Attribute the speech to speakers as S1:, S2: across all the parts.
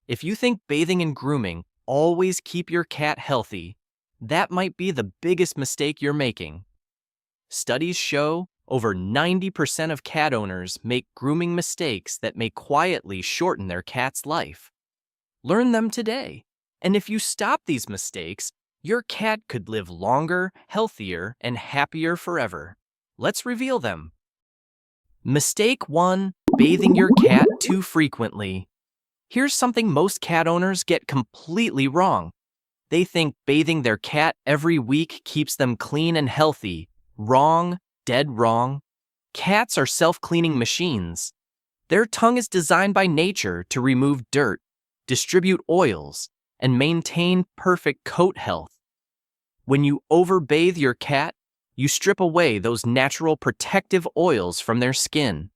S1: If you think bathing and grooming always keep your cat healthy, that might be the biggest mistake you're making. Studies show over 90% of cat owners make grooming mistakes that may quietly shorten their cat's life. Learn them today. And if you stop these mistakes, your cat could live longer, healthier, and happier forever. Let's reveal them. Mistake 1: bathing your cat too frequently. Here's something most cat owners get completely wrong. They think bathing their cat every week keeps them clean and healthy. Wrong, dead wrong. Cats are self-cleaning machines. Their tongue is designed by nature to remove dirt, distribute oils, and maintain perfect coat health. When you overbathe your cat, you strip away those natural protective oils from their skin.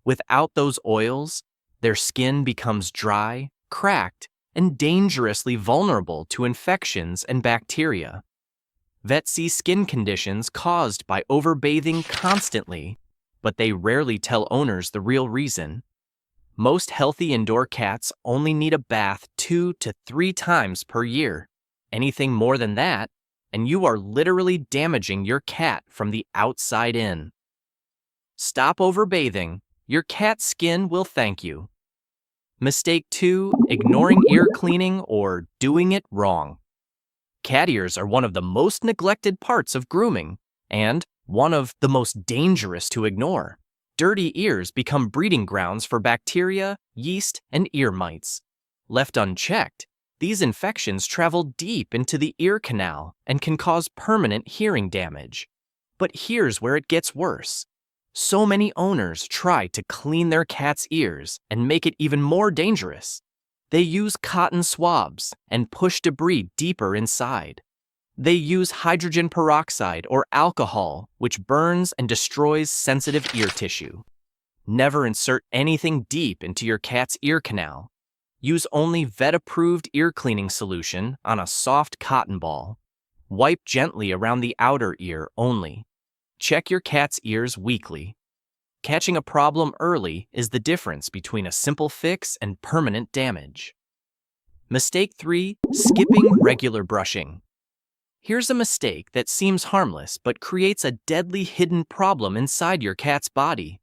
S1: Without those oils, their skin becomes dry, cracked, and dangerously vulnerable to infections and bacteria. Vets see skin conditions caused by overbathing constantly, but they rarely tell owners the real reason. Most healthy indoor cats only need a bath 2 to 3 times per year. Anything more than that, and you are literally damaging your cat from the outside in. Stop overbathing. Your cat's skin will thank you. Mistake 2: ignoring ear cleaning or doing it wrong. Cat ears are one of the most neglected parts of grooming, and one of the most dangerous to ignore. Dirty ears become breeding grounds for bacteria, yeast, and ear mites. Left unchecked, these infections travel deep into the ear canal and can cause permanent hearing damage. But here's where it gets worse. So many owners try to clean their cat's ears and make it even more dangerous. They use cotton swabs and push debris deeper inside. They use hydrogen peroxide or alcohol, which burns and destroys sensitive ear tissue. Never insert anything deep into your cat's ear canal. Use only vet-approved ear cleaning solution on a soft cotton ball. Wipe gently around the outer ear only. Check your cat's ears weekly. Catching a problem early is the difference between a simple fix and permanent damage. Mistake 3: skipping regular brushing. Here's a mistake that seems harmless but creates a deadly hidden problem inside your cat's body.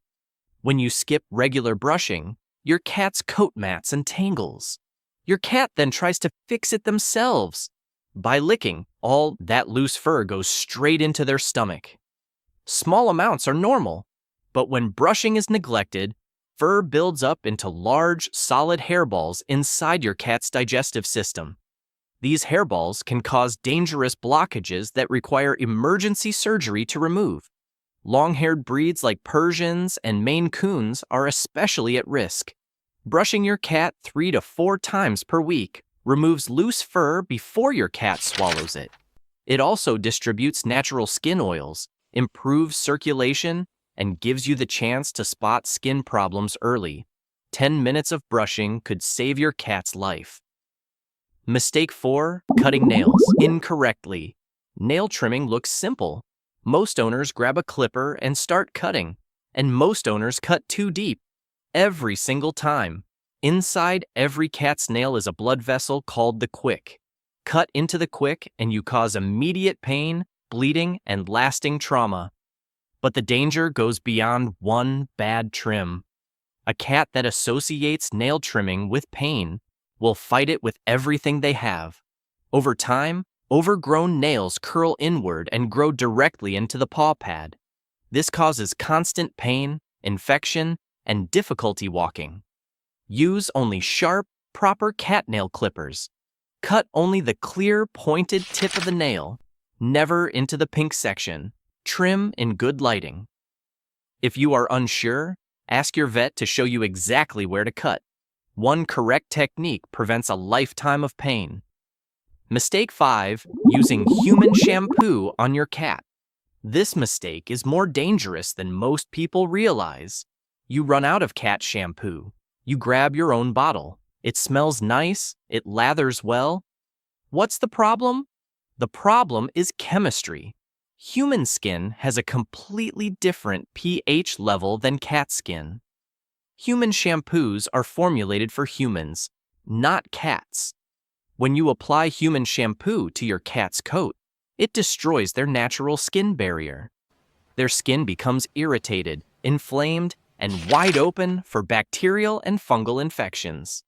S1: When you skip regular brushing, your cat's coat mats and tangles. Your cat then tries to fix it themselves. By licking, all that loose fur goes straight into their stomach. Small amounts are normal, but when brushing is neglected, fur builds up into large, solid hairballs inside your cat's digestive system. These hairballs can cause dangerous blockages that require emergency surgery to remove. Long-haired breeds like Persians and Maine Coons are especially at risk. Brushing your cat 3 to 4 times per week removes loose fur before your cat swallows it. It also distributes natural skin oils, improves circulation, and gives you the chance to spot skin problems early. 10 minutes of brushing could save your cat's life. Mistake 4: cutting nails incorrectly. Nail trimming looks simple. Most owners grab a clipper and start cutting, and most owners cut too deep. Every single time. Inside every cat's nail is a blood vessel called the quick. Cut into the quick and you cause immediate pain, bleeding, and lasting trauma. But the danger goes beyond one bad trim. A cat that associates nail trimming with pain will fight it with everything they have. Over time, overgrown nails curl inward and grow directly into the paw pad. This causes constant pain, infection, and difficulty walking. Use only sharp, proper cat nail clippers. Cut only the clear, pointed tip of the nail, never into the pink section. Trim in good lighting. If you are unsure, ask your vet to show you exactly where to cut. One correct technique prevents a lifetime of pain. Mistake 5: using human shampoo on your cat. This mistake is more dangerous than most people realize. You run out of cat shampoo. You grab your own bottle. It smells nice. It lathers well. What's the problem? The problem is chemistry. Human skin has a completely different pH level than cat skin. Human shampoos are formulated for humans, not cats. When you apply human shampoo to your cat's coat, it destroys their natural skin barrier. Their skin becomes irritated, inflamed, and wide open for bacterial and fungal infections.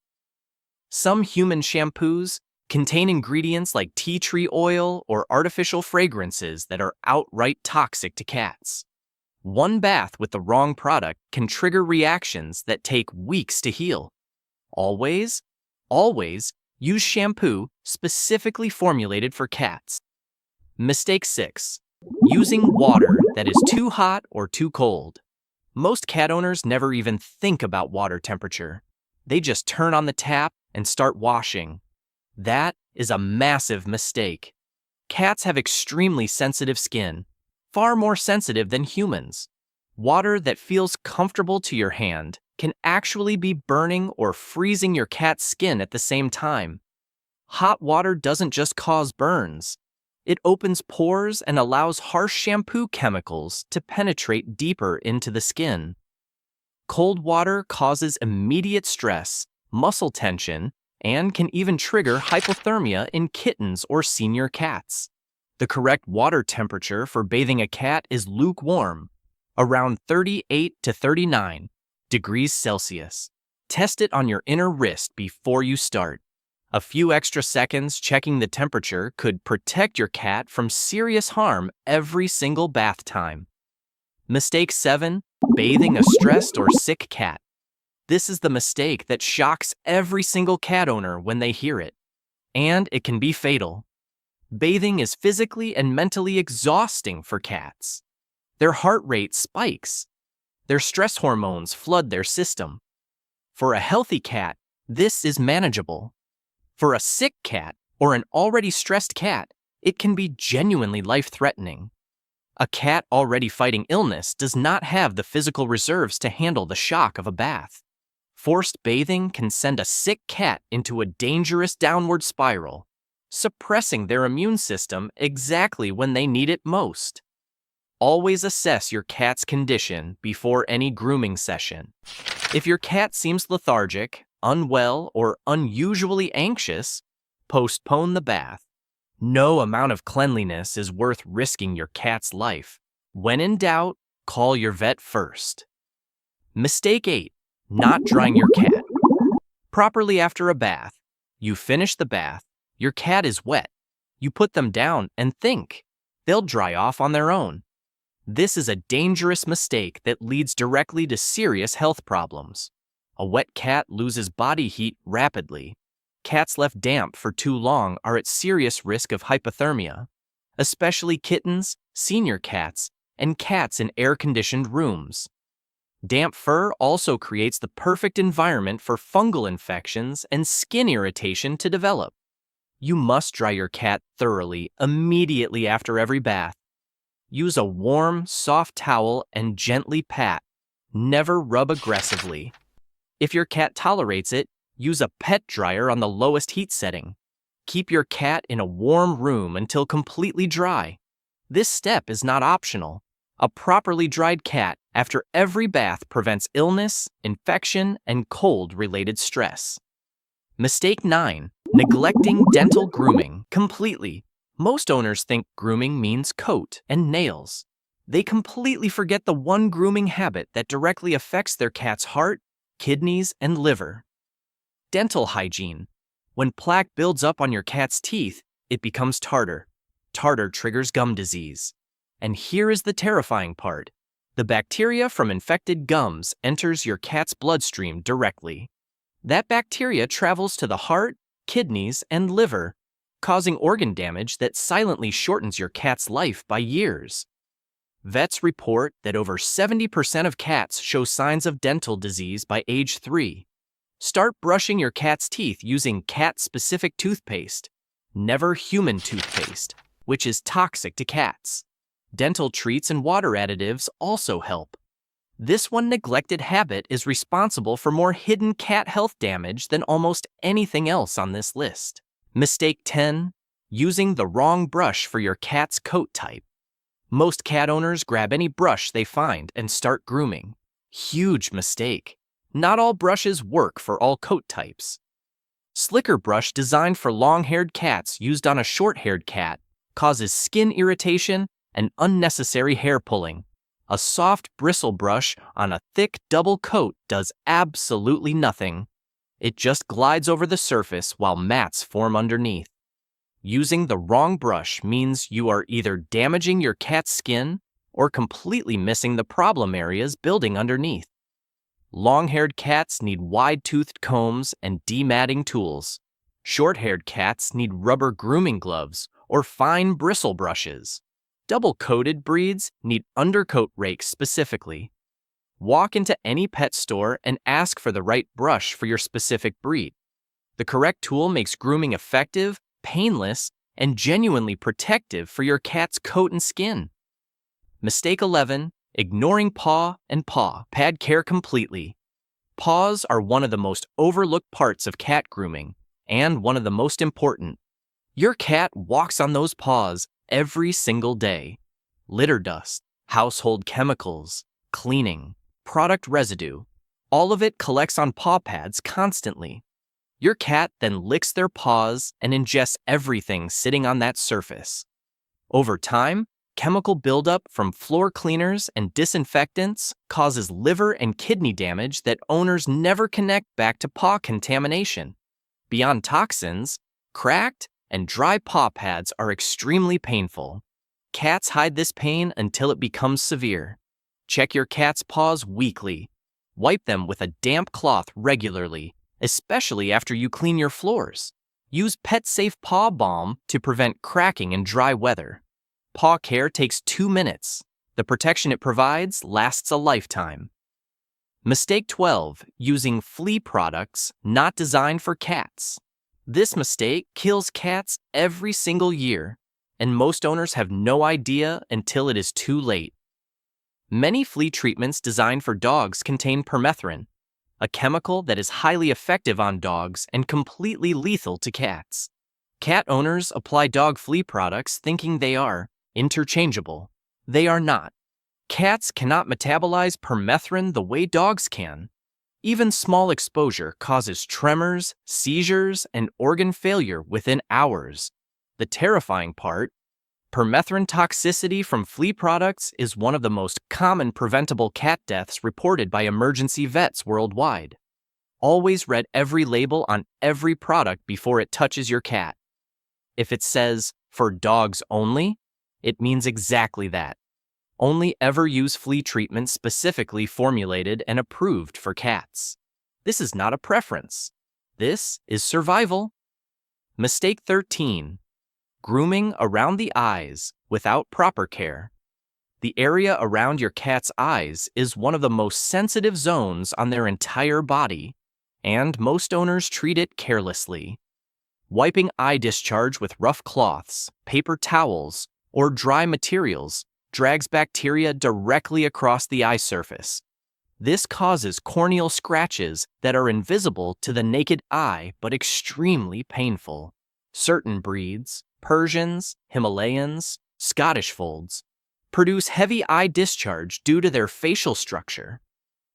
S1: Some human shampoos contain ingredients like tea tree oil or artificial fragrances that are outright toxic to cats. One bath with the wrong product can trigger reactions that take weeks to heal. Always use shampoo specifically formulated for cats. Mistake 6. Using water that is too hot or too cold. Most cat owners never even think about water temperature. They just turn on the tap and start washing. That is a massive mistake. Cats have extremely sensitive skin, far more sensitive than humans. Water that feels comfortable to your hand can actually be burning or freezing your cat's skin at the same time. Hot water doesn't just cause burns. It opens pores and allows harsh shampoo chemicals to penetrate deeper into the skin. Cold water causes immediate stress, muscle tension, and can even trigger hypothermia in kittens or senior cats. The correct water temperature for bathing a cat is lukewarm, around 38 to 39 degrees Celsius. Test it on your inner wrist before you start. A few extra seconds checking the temperature could protect your cat from serious harm every single bath time. Mistake 7. Bathing a stressed or sick cat. This is the mistake that shocks every single cat owner when they hear it. And it can be fatal. Bathing is physically and mentally exhausting for cats. Their heart rate spikes. Their stress hormones flood their system. For a healthy cat, this is manageable. For a sick cat or an already stressed cat, it can be genuinely life-threatening. A cat already fighting illness does not have the physical reserves to handle the shock of a bath. Forced bathing can send a sick cat into a dangerous downward spiral, suppressing their immune system exactly when they need it most. Always assess your cat's condition before any grooming session. If your cat seems lethargic, unwell, or unusually anxious, postpone the bath. No amount of cleanliness is worth risking your cat's life. When in doubt, call your vet first. Mistake 8. Not drying your cat properly after a bath. You finish the bath, your cat is wet. You put them down and think. They'll dry off on their own. This is a dangerous mistake that leads directly to serious health problems. A wet cat loses body heat rapidly. Cats left damp for too long are at serious risk of hypothermia, especially kittens, senior cats, and cats in air-conditioned rooms. Damp fur also creates the perfect environment for fungal infections and skin irritation to develop. You must dry your cat thoroughly immediately after every bath. Use a warm, soft towel and gently pat. Never rub aggressively. If your cat tolerates it, use a pet dryer on the lowest heat setting. Keep your cat in a warm room until completely dry. This step is not optional. A properly dried cat after every bath prevents illness, infection, and cold-related stress. Mistake 9. Neglecting dental grooming completely. Most owners think grooming means coat and nails. They completely forget the one grooming habit that directly affects their cat's heart, kidneys, and liver. Dental hygiene. When plaque builds up on your cat's teeth, it becomes tartar. Tartar triggers gum disease. And here is the terrifying part. The bacteria from infected gums enters your cat's bloodstream directly. That bacteria travels to the heart, kidneys, and liver, causing organ damage that silently shortens your cat's life by years. Vets report that over 70% of cats show signs of dental disease by age 3. Start brushing your cat's teeth using cat-specific toothpaste, never human toothpaste, which is toxic to cats. Dental treats and water additives also help. This one neglected habit is responsible for more hidden cat health damage than almost anything else on this list. Mistake 10. Using the wrong brush for your cat's coat type. Most cat owners grab any brush they find and start grooming. Huge mistake. Not all brushes work for all coat types. Slicker brush designed for long-haired cats used on a short-haired cat causes skin irritation and unnecessary hair pulling. A soft bristle brush on a thick double coat does absolutely nothing. It just glides over the surface while mats form underneath. Using the wrong brush means you are either damaging your cat's skin or completely missing the problem areas building underneath. Long-haired cats need wide-toothed combs and dematting tools. Short-haired cats need rubber grooming gloves or fine bristle brushes. Double-coated breeds need undercoat rakes specifically. Walk into any pet store and ask for the right brush for your specific breed. The correct tool makes grooming effective, painless, and genuinely protective for your cat's coat and skin. Mistake 11. Ignoring paw and paw pad care completely. Paws are one of the most overlooked parts of cat grooming, and one of the most important. Your cat walks on those paws every single day. Litter dust, household chemicals, cleaning, product residue, all of it collects on paw pads constantly. Your cat then licks their paws and ingests everything sitting on that surface. Over time, chemical buildup from floor cleaners and disinfectants causes liver and kidney damage that owners never connect back to paw contamination. Beyond toxins, cracked and dry paw pads are extremely painful. Cats hide this pain until it becomes severe. Check your cat's paws weekly. Wipe them with a damp cloth regularly, especially after you clean your floors. Use pet-safe paw balm to prevent cracking in dry weather. Paw care takes 2 minutes. The protection it provides lasts a lifetime. Mistake 12. Using flea products not designed for cats. This mistake kills cats every single year, and most owners have no idea until it is too late. Many flea treatments designed for dogs contain permethrin, a chemical that is highly effective on dogs and completely lethal to cats. Cat owners apply dog flea products thinking they are interchangeable. They are not. Cats cannot metabolize permethrin the way dogs can. Even small exposure causes tremors, seizures, and organ failure within hours. The terrifying part: permethrin toxicity from flea products is one of the most common preventable cat deaths reported by emergency vets worldwide. Always read every label on every product before it touches your cat. If it says, "for dogs only," it means exactly that. Only ever use flea treatment specifically formulated and approved for cats. This is not a preference. This is survival. Mistake 13. Grooming around the eyes without proper care. The area around your cat's eyes is one of the most sensitive zones on their entire body, and most owners treat it carelessly. Wiping eye discharge with rough cloths, paper towels, or dry materials drags bacteria directly across the eye surface. This causes corneal scratches that are invisible to the naked eye but extremely painful. Certain breeds, Persians, Himalayans, Scottish folds, produce heavy eye discharge due to their facial structure.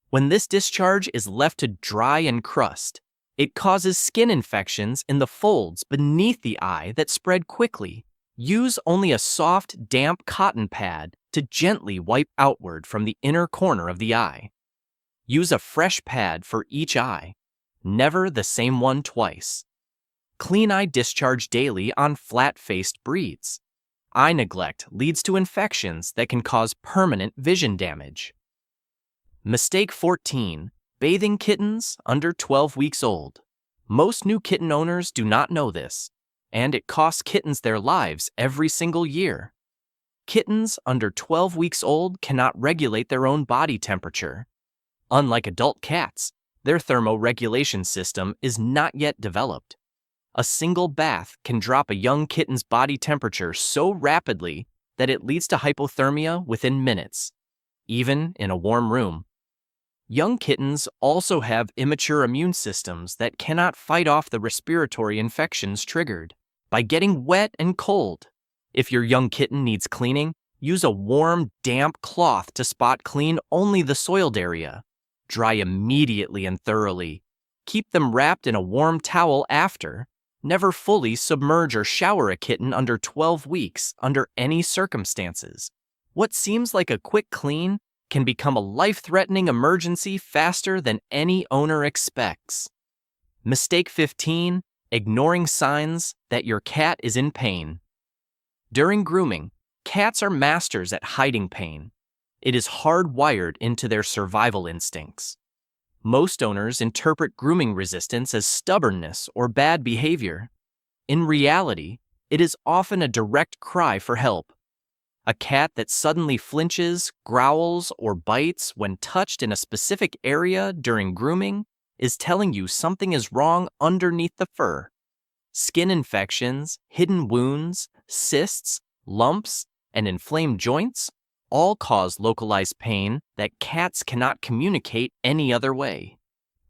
S1: When this discharge is left to dry and crust, it causes skin infections in the folds beneath the eye that spread quickly. Use only a soft, damp cotton pad to gently wipe outward from the inner corner of the eye. Use a fresh pad for each eye, never the same one twice. Clean eye discharge daily on flat-faced breeds. Eye neglect leads to infections that can cause permanent vision damage. Mistake 14. Bathing kittens under 12 weeks old. Most new kitten owners do not know this, and it costs kittens their lives every single year. Kittens under 12 weeks old cannot regulate their own body temperature. Unlike adult cats, their thermoregulation system is not yet developed. A single bath can drop a young kitten's body temperature so rapidly that it leads to hypothermia within minutes, even in a warm room. Young kittens also have immature immune systems that cannot fight off the respiratory infections triggered by getting wet and cold. If your young kitten needs cleaning, use a warm, damp cloth to spot clean only the soiled area. Dry immediately and thoroughly. Keep them wrapped in a warm towel after. Never fully submerge or shower a kitten under 12 weeks under any circumstances. What seems like a quick clean can become a life-threatening emergency faster than any owner expects. Mistake 15. Ignoring signs that your cat is in pain. During grooming, cats are masters at hiding pain. It is hardwired into their survival instincts. Most owners interpret grooming resistance as stubbornness or bad behavior. In reality, it is often a direct cry for help. A cat that suddenly flinches, growls, or bites when touched in a specific area during grooming is telling you something is wrong underneath the fur. Skin infections, hidden wounds, cysts, lumps, and inflamed joints all cause localized pain that cats cannot communicate any other way.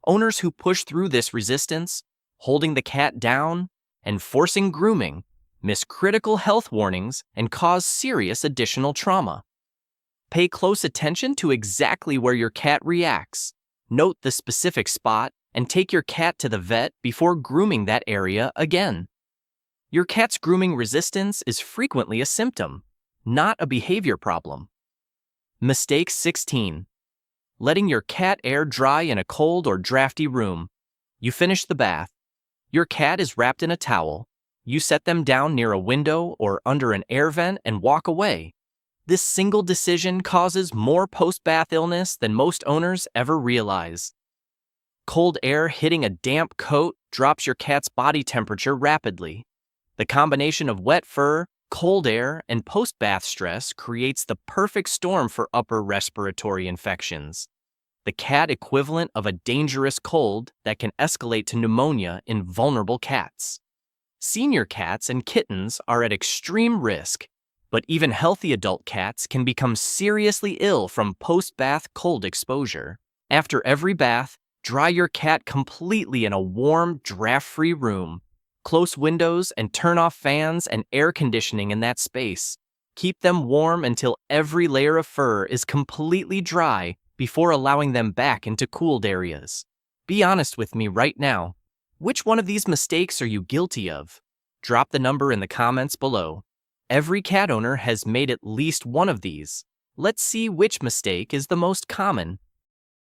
S1: Owners who push through this resistance, holding the cat down, and forcing grooming miss critical health warnings and cause serious additional trauma. Pay close attention to exactly where your cat reacts. Note the specific spot and take your cat to the vet before grooming that area again. Your cat's grooming resistance is frequently a symptom, not a behavior problem. Mistake 16. Letting your cat air dry in a cold or drafty room. You finish the bath. Your cat is wrapped in a towel. You set them down near a window or under an air vent and walk away. This single decision causes more post-bath illness than most owners ever realize. Cold air hitting a damp coat drops your cat's body temperature rapidly. The combination of wet fur, cold air, and post-bath stress creates the perfect storm for upper respiratory infections, the cat equivalent of a dangerous cold that can escalate to pneumonia in vulnerable cats. Senior cats and kittens are at extreme risk, but even healthy adult cats can become seriously ill from post-bath cold exposure. After every bath, dry your cat completely in a warm, draft-free room. Close windows and turn off fans and air conditioning in that space. Keep them warm until every layer of fur is completely dry before allowing them back into cooled areas. Be honest with me right now. Which one of these mistakes are you guilty of? Drop the number in the comments below. Every cat owner has made at least one of these. Let's see which mistake is the most common.